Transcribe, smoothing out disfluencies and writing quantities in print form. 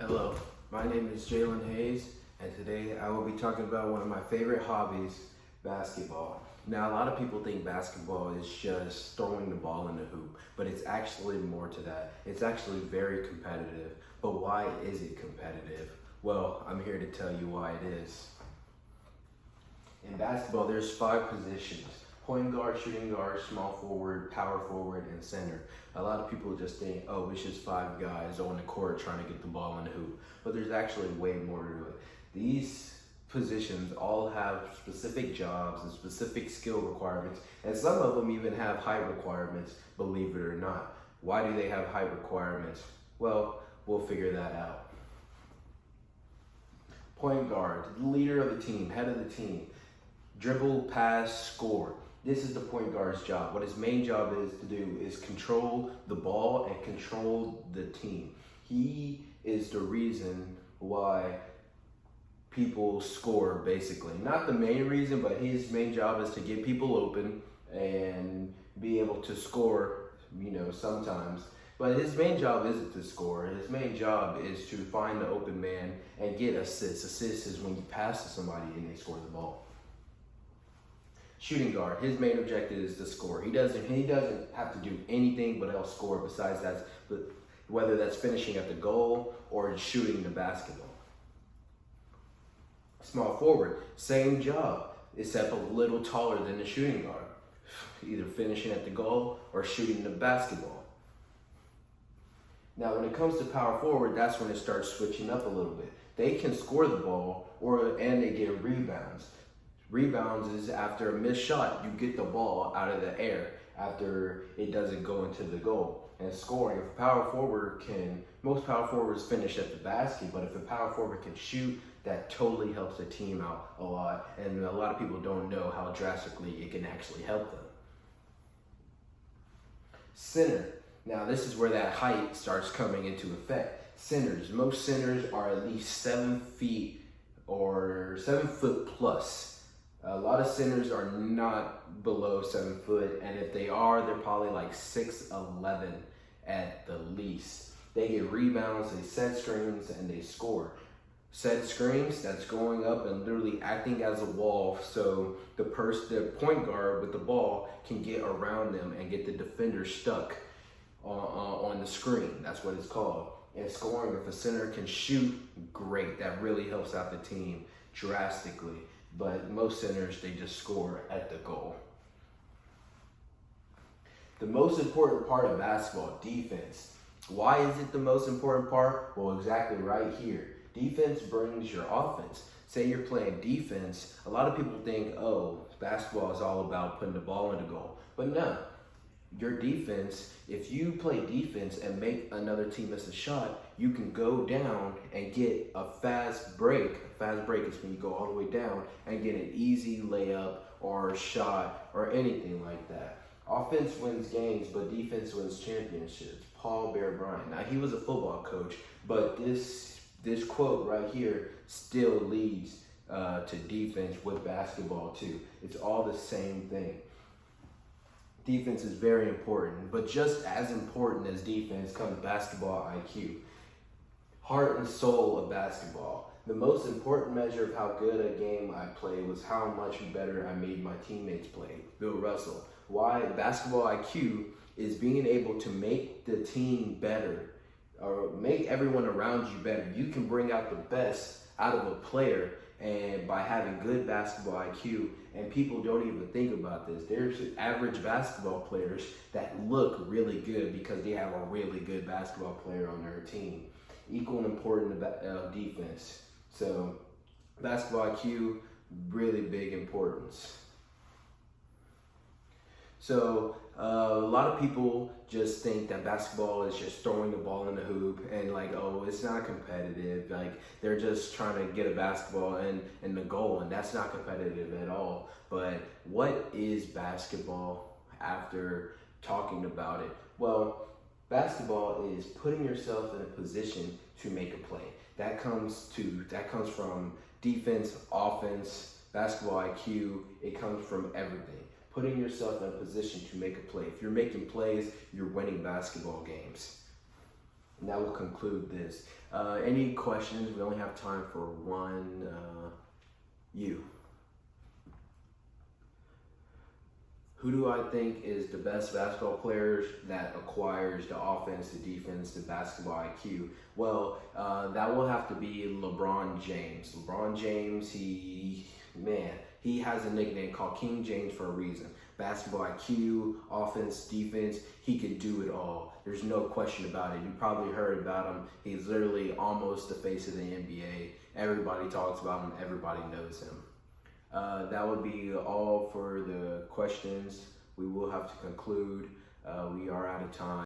Hello, my name is Jalen Hayes, and today I will be talking about one of my favorite hobbies, basketball. Now, a lot of people think basketball is just throwing the ball in the hoop, but it's actually more to that. It's actually very competitive. But why is it competitive? Well, I'm here to tell you why it is. In basketball, there's 5 positions: point guard, shooting guard, small forward, power forward, and center. A lot of people just think, oh, it's just 5 guys on the court trying to get the ball in the hoop. But there's actually way more to it. These positions all have specific jobs and specific skill requirements, and some of them even have height requirements, believe it or not. Why do they have height requirements? Well, we'll figure that out. Point guard, the leader of the team, head of the team. Dribble, pass, score. This is the point guard's job. What his main job is to do is control the ball and control the team. He is the reason why people score, basically. Not the main reason, but his main job is to get people open and be able to score, sometimes. But his main job isn't to score. His main job is to find the open man and get assists. Assists is when you pass to somebody and they score the ball. Shooting guard, his main objective is to score. He doesn't have to do anything but he'll score besides that, whether that's finishing at the goal or shooting the basketball. Small forward, same job, except a little taller than the shooting guard. Either finishing at the goal or shooting the basketball. Now when it comes to power forward, that's when it starts switching up a little bit. They can score the ball and they get rebounds. Rebounds is after a missed shot, you get the ball out of the air after it doesn't go into the goal. And scoring, if a power forward most power forwards finish at the basket, but if a power forward can shoot, that totally helps the team out a lot. And a lot of people don't know how drastically it can actually help them. Center. Now this is where that height starts coming into effect. Centers. Most centers are at least 7 feet or 7 foot plus. A lot of centers are not below 7 foot, and if they are, they're probably like 6'11" at the least. They get rebounds, they set screens, and they score. Set screens, that's going up and literally acting as a wall, so the point guard with the ball can get around them and get the defender stuck on the screen. That's what it's called. And scoring, if a center can shoot, great. That really helps out the team drastically. But most centers, they just score at the goal. The most important part of basketball, defense. Why is it the most important part? Well, exactly right here. Defense brings your offense. Say you're playing defense, a lot of people think, oh, basketball is all about putting the ball in the goal. But no, your defense, if you play defense and make another team miss a shot, you can go down and get a fast break. A fast break is when you go all the way down and get an easy layup or shot or anything like that. Offense wins games, but defense wins championships. Paul Bear Bryant. Now, he was a football coach, but this quote right here still leads to defense with basketball too. It's all the same thing. Defense is very important, but just as important as defense comes basketball IQ. Heart and soul of basketball. The most important measure of how good a game I played was how much better I made my teammates play. Bill Russell. Why? Basketball IQ is being able to make the team better or make everyone around you better. You can bring out the best out of a player and by having good basketball IQ, and people don't even think about this. There's average basketball players that look really good because they have a really good basketball player on their team. Equal and important defense. So basketball IQ, really big importance. So a lot of people just think that basketball is just throwing the ball in the hoop and like, oh, it's not competitive. Like they're just trying to get a basketball in the goal, and that's not competitive at all. But what is basketball after talking about it? Well, basketball is putting yourself in a position to make a play. That comes from defense, offense, basketball IQ. It comes from everything. Putting yourself in a position to make a play. If you're making plays, you're winning basketball games. And that will conclude this. Any questions? We only have time for one. Who do I think is the best basketball players that acquires the offense, the defense, the basketball IQ? Well, that will have to be LeBron James. LeBron James, he has a nickname called King James for a reason. Basketball IQ, offense, defense, he could do it all. There's no question about it. You probably heard about him. He's literally almost the face of the NBA. Everybody talks about him. Everybody knows him. That would be all for the questions. We will have to conclude. We are out of time.